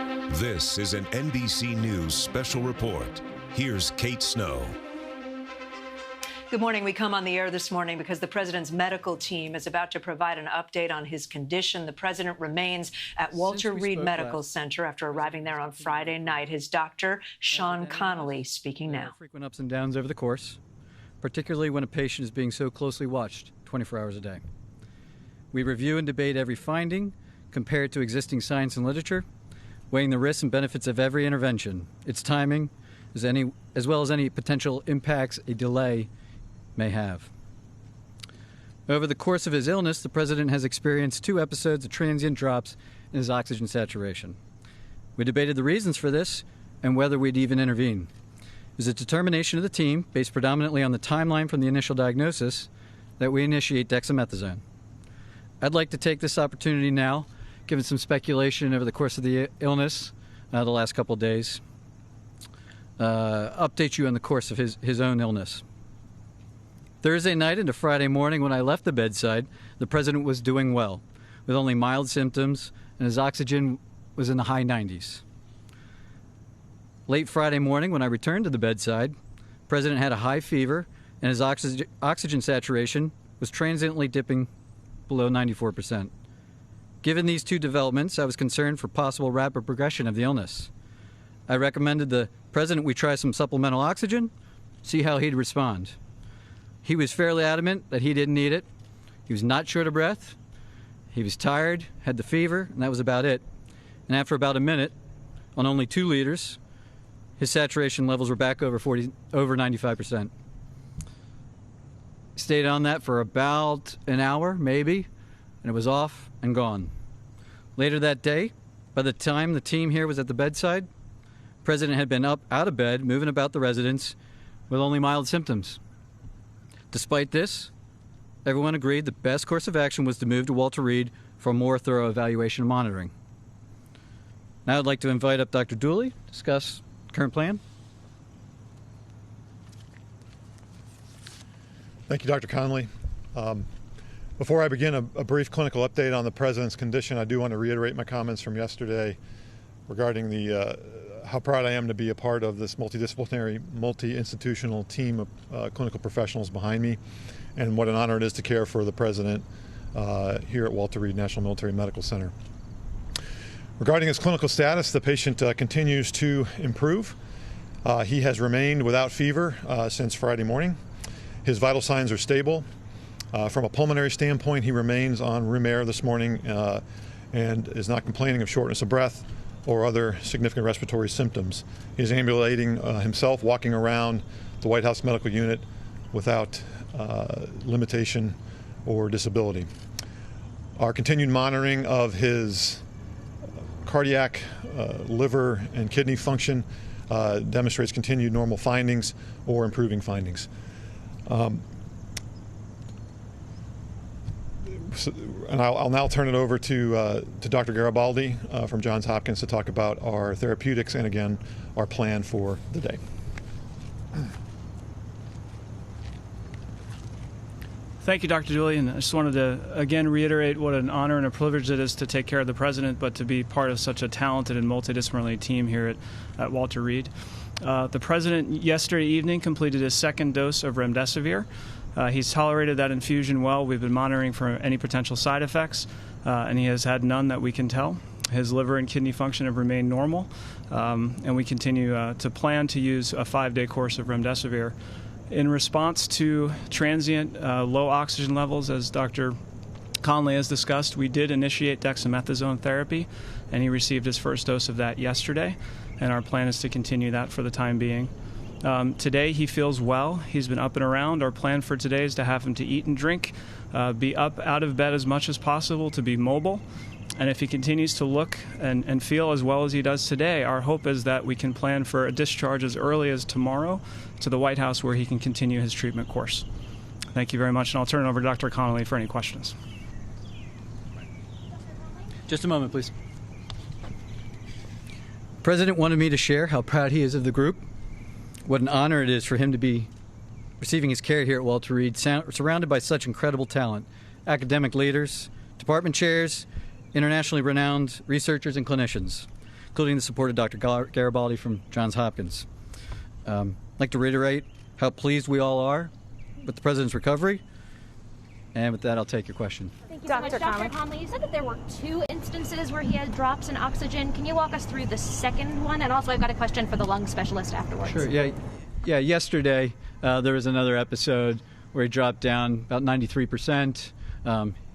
This is an NBC News Special Report. Here's Kate Snow. Good morning. We come on the air this morning because the president's medical team is about to provide an update on his condition. The president remains at Walter Reed Medical Center after arriving there on Friday night. His doctor, Sean Conley, speaking now. Frequent ups and downs over the course, particularly when a patient is being so closely watched 24 hours a day. We review and debate every finding, compare it to existing science and literature, weighing the risks and benefits of every intervention, its timing, as well as any potential impacts a delay may have. Over the course of his illness, the president has experienced 2 episodes of transient drops in his oxygen saturation. We debated the reasons for this and whether we'd even intervene. It was a determination of the team, based predominantly on the timeline from the initial diagnosis, that we initiate dexamethasone. I'd like to take this opportunity now, given some speculation over the course of the illness the last couple of days, update you on the course of his own illness. Thursday night into Friday morning when I left the bedside, the president was doing well, with only mild symptoms, and his oxygen was in the high 90s. Late Friday morning when I returned to the bedside, the president had a high fever, and his oxygen saturation was transiently dipping below 94%. Given these 2 developments, I was concerned for possible rapid progression of the illness. I recommended the president we try some supplemental oxygen, see how he'd respond. He was fairly adamant that he didn't need it. He was not short of breath. He was tired, had the fever, and that was about it. And after about a minute, on only 2 liters, his saturation levels were back over 95%. Stayed on that for about an hour, maybe, and it was off and gone. Later that day, by the time the team here was at the bedside, the president had been up out of bed, moving about the residence with only mild symptoms. Despite this, everyone agreed the best course of action was to move to Walter Reed for a more thorough evaluation and monitoring. Now I'd like to invite up Dr. DOOLEY to discuss the current plan. Thank you, Dr. Conley. Before I begin a brief clinical update on the president's condition, I do want to reiterate my comments from yesterday regarding how proud I am to be a part of this multidisciplinary, multi-institutional team of clinical professionals behind me, and what an honor it is to care for the president here at Walter Reed National Military Medical Center. Regarding his clinical status, the patient continues to improve. He has remained without fever since Friday morning. His vital signs are stable. From a pulmonary standpoint, he remains on room air this morning and is not complaining of shortness of breath or other significant respiratory symptoms. He's ambulating himself, walking around the White House Medical Unit without limitation or disability. Our continued monitoring of his cardiac, liver, and kidney function demonstrates continued normal findings or improving findings. And I'll now turn it over to Dr. Garibaldi from Johns Hopkins to talk about our therapeutics and, again, our plan for the day. Thank you, Dr. Dooley, and I just wanted to again reiterate what an honor and a privilege it is to take care of the president, but to be part of such a talented and multidisciplinary team here at Walter Reed. The president yesterday evening completed his 2nd dose of remdesivir. He's tolerated that infusion well. We've been monitoring for any potential side effects, and he has had none that we can tell. His liver and kidney function have remained normal, and we continue to plan to use a 5-day course of remdesivir. In response to transient low oxygen levels, as Dr. Conley has discussed, we did initiate dexamethasone therapy, and he received his 1st dose of that yesterday, and our plan is to continue that for the time being. Today he feels well. He's been up and around. Our plan for today is to have him to eat and drink, be up out of bed as much as possible, to be mobile. And if he continues to look and feel as well as he does today, our hope is that we can plan for a discharge as early as tomorrow to the White House, where he can continue his treatment course. Thank you very much, and I'll turn it over to Dr. Conley for any questions. Just a moment, please. The president wanted me to share how proud he is of the group, what an honor it is for him to be receiving his care here at Walter Reed, surrounded by such incredible talent, academic leaders, department chairs, internationally renowned researchers and clinicians. including the support of Dr. Garibaldi from Johns Hopkins. I'd like to reiterate how pleased we all are with the President's recovery. And with that, I'll take your question. Thank you so much. Dr. Conley, you said that there were 2 instances where he had drops in oxygen. Can you walk us through the second one? And also, I've got a question for the lung specialist afterwards. Sure, yeah. Yesterday, there was another episode where he dropped down about 93%.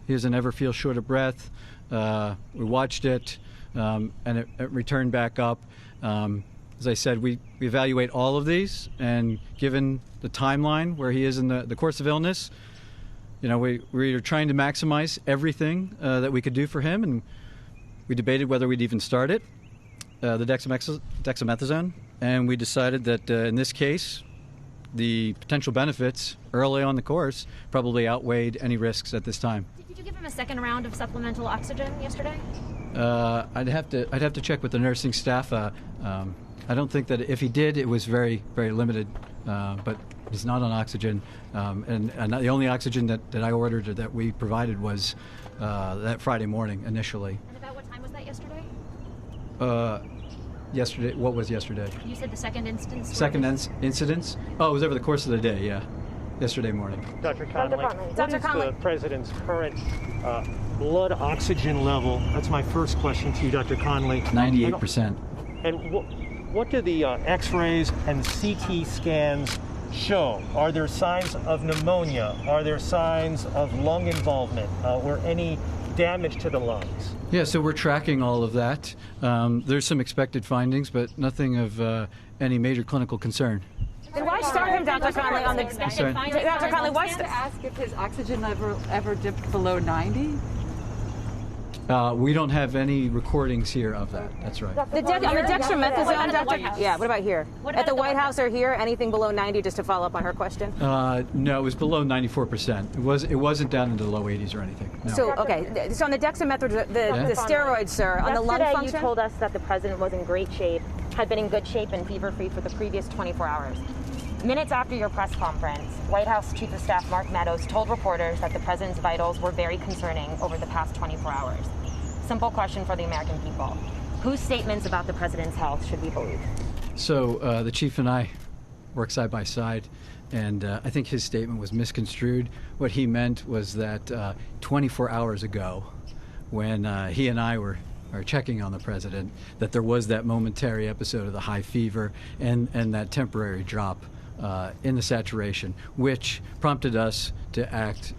He doesn't ever feel short of breath. We watched it, and it returned back up. As I said, we evaluate all of these, and given the timeline where he is in the course of illness, we're trying to maximize everything that we could do for him, and we debated whether we'd even start it, the dexamethasone, and we decided that in this case, the potential benefits early on the course probably outweighed any risks at this time. Did you give him a second round of supplemental oxygen yesterday? I'd have to check with the nursing staff. I don't think that if he did, it was very, very limited, but he's not on oxygen, and the only oxygen that I ordered or that we provided was that Friday morning initially. And about what time was that yesterday? Yesterday. What was yesterday? You said the second instance. Incidents? Oh, it was over the course of the day. Yeah, yesterday morning. Dr. Conley, what is the President's current blood oxygen level? That's my first question to you, Dr. Conley. 98%. And what do the X-rays and CT scans show? Are there signs of pneumonia? Are there signs of lung involvement or any damage to the lungs? Yeah, so we're tracking all of that. There's some expected findings, but nothing of any major clinical concern. And why start him, Dr. Conley, on the expected findings? Dr. Conley, why to ask if his oxygen level ever dipped below 90? We don't have any recordings here of that. That's right. On the dexamethasone, Dr. Yeah, what about here? At the White House or here, anything below 90, just to follow up on her question? No, it was below 94%. It wasn't down into the low 80s or anything. No. So, okay. So on the dexamethasone, the steroids, sir, on the lung function? Yesterday you told us that the President was in great shape, had been in good shape and fever-free for the previous 24 hours. Minutes after your press conference, White House Chief of Staff Mark Meadows told reporters that the President's vitals were very concerning over the past 24 hours. Simple question for the American people. Whose statements about the President's health should we believe? So the Chief and I work side by side, and I think his statement was misconstrued. What he meant was that 24 hours ago, when he and I were checking on the President, that there was that momentary episode of the high fever and that temporary drop in the saturation, which prompted us to act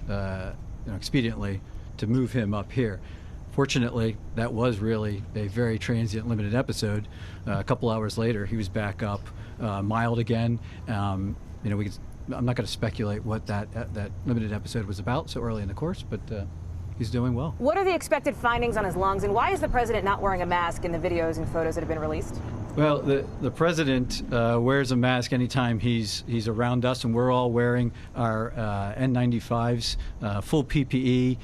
expediently to move him up here. Fortunately, that was really a very transient, limited episode. A couple hours later, he was back up, mild again. I'm not going to speculate what that limited episode was about so early in the course, but he's doing well. What are the expected findings on his lungs, and why is the President not wearing a mask in the videos and photos that have been released? Well, the President wears a mask anytime he's around us, and we're all wearing our N95s, full PPE.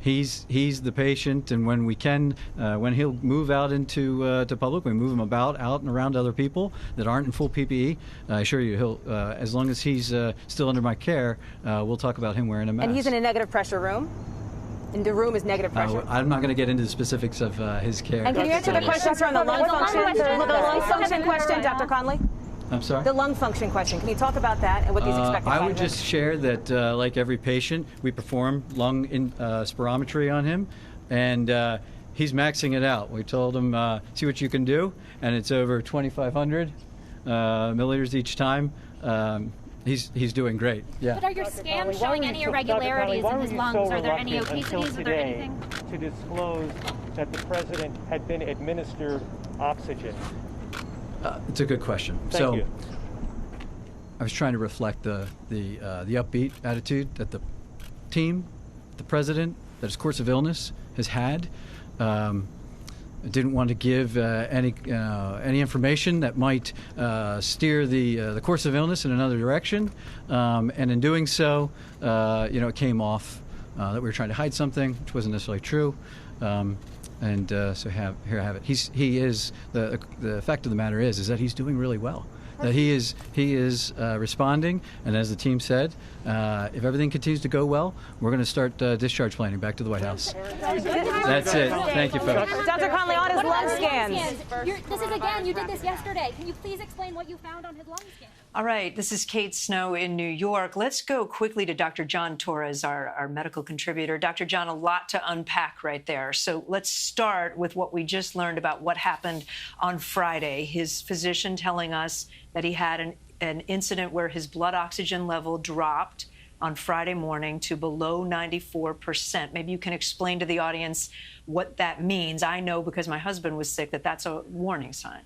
He's the patient, and when we can, when he'll move out into to public, we move him out and around other people that aren't in full PPE. I assure you, he'll as long as he's still under my care, we'll talk about him wearing a mask. And he's in a negative pressure room? And the room is negative pressure? I'm not going to get into the specifics of his care. And can you answer the questions on the lung function? The lung function question, Dr. Conley? I'm sorry? The lung function question. Can you talk about that and what these expected findings? I would just share that, like every patient, we perform lung spirometry on him, and he's maxing it out. We told him, see what you can do, and it's over 2,500 milliliters each time. He's doing great. Yeah. But are your scans showing any irregularities in his lungs? Are there any obesities? Are there anything? To disclose that the President had been administered oxygen? It's a good question. Thank you. I was trying to reflect the upbeat attitude that the team, the President, that his course of illness has had. I didn't want to give any information that might steer the course of illness in another direction, and in doing so, it came off that we were trying to hide something, which wasn't necessarily true. So here I have it. He is the fact of the matter is that he's doing really well. that he is responding, and as the team said, if everything continues to go well, we're going to start discharge planning back to the White House. That's it. Thank you, folks. Dr. Conley, on his lung scans. This is again, you did this yesterday. Can you please explain what you found on his lung scan? All right, this is Kate Snow in New York. Let's go quickly to Dr. John Torres, our medical contributor. Dr. John, a lot to unpack right there. So let's start with what we just learned about what happened on Friday. His physician telling us that he had an incident where his blood oxygen level dropped on Friday morning to below 94%. Maybe you can explain to the audience what that means. I know because my husband was sick that that's a warning sign.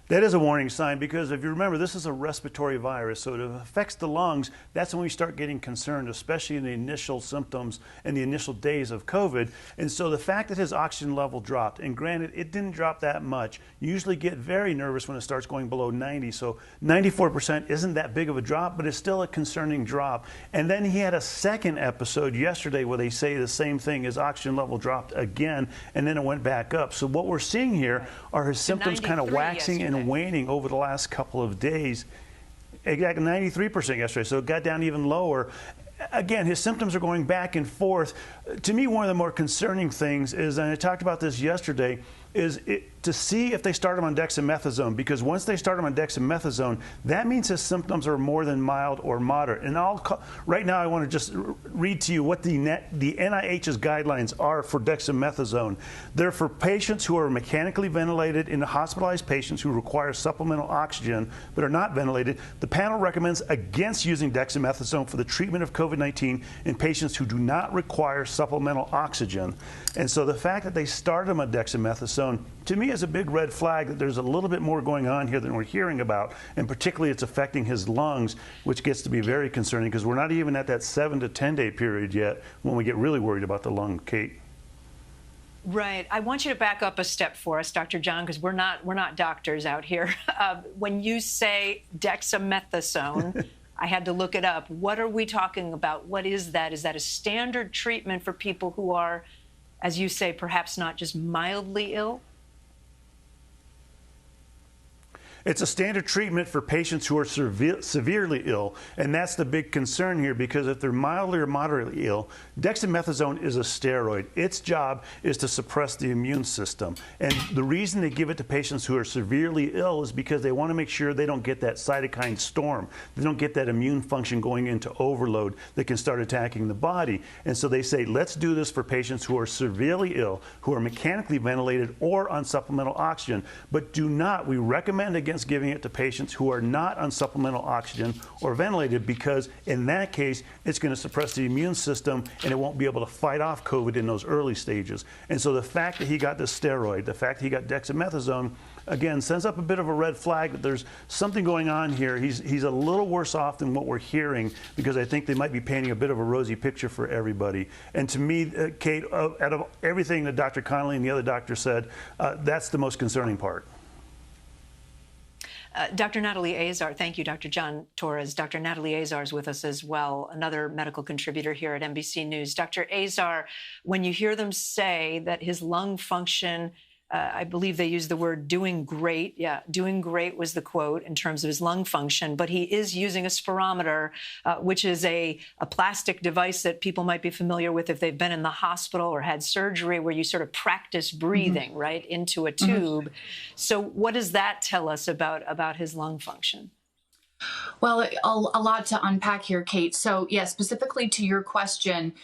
That is a warning sign because if you remember, this is a respiratory virus, so it affects the lungs. That's when we start getting concerned, especially in the initial symptoms and the initial days of COVID. And so the fact that his oxygen level dropped, and granted, it didn't drop that much. You usually get very nervous when it starts going below 90, so 94% isn't that big of a drop, but it's still a concerning drop. And then he had a second episode yesterday where they say the same thing, his oxygen level dropped again, and then it went back up. So what we're seeing here are his symptoms kind of waxing and waning over the last couple of days. It got 93% yesterday, so it got down even lower. Again, his symptoms are going back and forth. To me, one of the more concerning things is, and I talked about this yesterday, is to see if they start him on dexamethasone, because once they start him on dexamethasone, that means his symptoms are more than mild or moderate. And right now I want to just read to you what the NIH's guidelines are for dexamethasone. They're for patients who are mechanically ventilated and hospitalized patients who require supplemental oxygen but are not ventilated. The panel recommends against using dexamethasone for the treatment of COVID-19 in patients who do not require supplemental oxygen. And so the fact that they started him on dexamethasone, to me, is a big red flag that there's a little bit more going on here than we're hearing about, and particularly it's affecting his lungs, which gets to be very concerning because we're not even at that 7 to 10 day period yet when we get really worried about the lung, Kate. Right. I want you to back up a step for us, Dr. John, because we're not doctors out here. When you say dexamethasone, I had to look it up. What are we talking about? What is that? Is that a standard treatment for people who are, as you say, perhaps not just mildly ill? It's a standard treatment for patients who are severely ill, and that's the big concern here, because if they're mildly or moderately ill, dexamethasone is a steroid. Its job is to suppress the immune system. And the reason they give it to patients who are severely ill is because they want to make sure they don't get that cytokine storm. They don't get that immune function going into overload that can start attacking the body. And so they say, let's do this for patients who are severely ill, who are mechanically ventilated or on supplemental oxygen. But we recommend against giving it to patients who are not on supplemental oxygen or ventilated, because in that case, it's going to suppress the immune system and it won't be able to fight off COVID in those early stages. And so the fact that he got this steroid, the fact that he got dexamethasone, again, sends up a bit of a red flag that there's something going on here. He's a little worse off than what we're hearing, because I think they might be painting a bit of a rosy picture for everybody. And to me, Kate, out of everything that Dr. Conley and the other doctor said, that's the most concerning part. Dr. Natalie Azar, thank you, Dr. John Torres. Dr. Natalie Azar is with us as well, another medical contributor here at NBC News. Dr. Azar, when you hear them say that his lung function, I believe they used the word doing great. Yeah, doing great was the quote in terms of his lung function. But he is using a spirometer, which is a plastic device that people might be familiar with if they've been in the hospital or had surgery, where you sort of practice breathing, right, into a tube. So what does that tell us about his lung function? Well, a lot to unpack here, Kate. So, yeah, specifically to your question,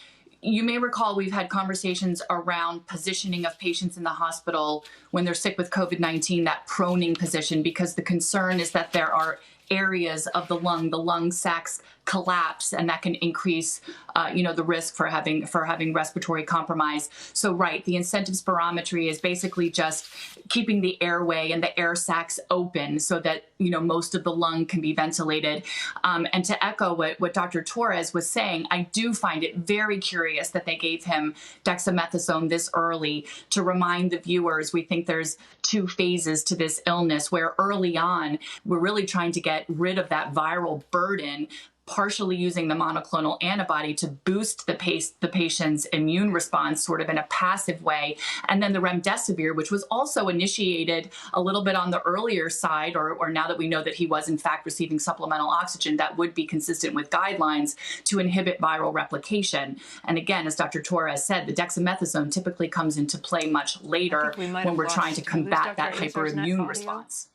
you may recall we've had conversations around positioning of patients in the hospital when they're sick with COVID-19, that proning position, because the concern is that there are areas of the lung sacs collapse, and that can increase, the risk for having respiratory compromise. So, right, the incentive spirometry is basically just keeping the airway and the air sacs open so that most of the lung can be ventilated. And to echo what Dr. Torres was saying, I do find it very curious that they gave him dexamethasone this early. To remind the viewers, we think there's 2 phases to this illness, where early on we're really trying to get rid of that viral burden partially using the monoclonal antibody to boost the patient's immune response sort of in a passive way. And then the remdesivir, which was also initiated a little bit on the earlier side, or now that we know that he was in fact receiving supplemental oxygen, that would be consistent with guidelines to inhibit viral replication. And again, as Dr. Torres said, the dexamethasone typically comes into play much later when we're trying to combat that hyperimmune response.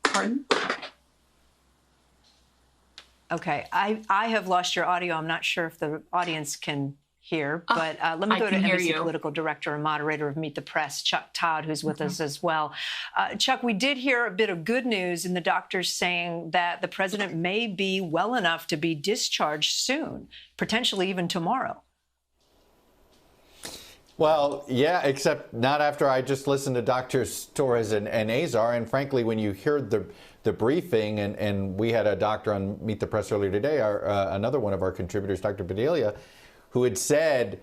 Pardon? Okay, I have lost your audio. I'm not sure if the audience can hear, but let me go to NBC political director and moderator of Meet the Press, Chuck Todd, who's with us as well. Chuck, we did hear a bit of good news in the doctors saying that the president may be well enough to be discharged soon, potentially even tomorrow. Well, yeah, except not after I just listened to Drs. Torres and Azar. And frankly, when you heard the briefing, and we had a doctor on Meet the Press earlier today, another one of our contributors, Dr. Bedelia, who had said,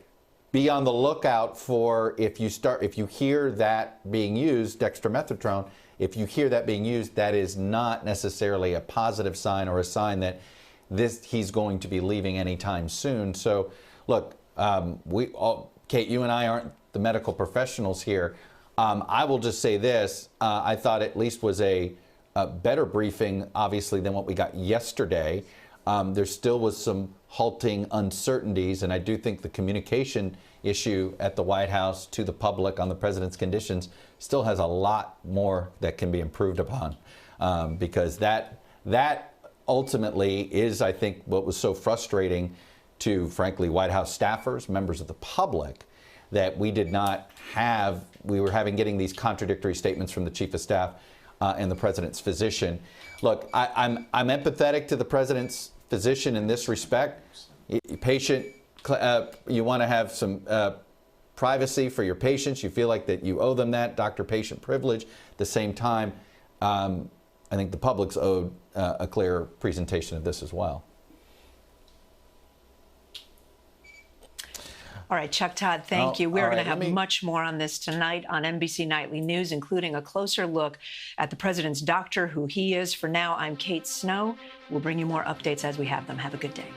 be on the lookout for if you hear that being used, dextromethasone, if you hear that being used, that is not necessarily a positive sign or a sign that he's going to be leaving anytime soon. So, look, Kate, you and I aren't the medical professionals here. I will just say this. I thought at least was a better briefing, obviously, than what we got yesterday. There still was some halting uncertainties, and I do think the communication issue at the White House to the public on the president's conditions still has a lot more that can be improved upon, because that ultimately is, I think, what was so frustrating to, frankly, White House staffers, members of the public, that we did not have, we were getting these contradictory statements from the chief of staff and the president's physician. Look, I'm empathetic to the president's physician in this respect. Patient, you want to have some privacy for your patients. You feel like that you owe them that, doctor-patient privilege. At the same time, I think the public's owed a clear presentation of this as well. All right, Chuck Todd, thank you. We're going to have much more on this tonight on NBC Nightly News, including a closer look at the president's doctor, who he is. For now, I'm Kate Snow. We'll bring you more updates as we have them. Have a good day.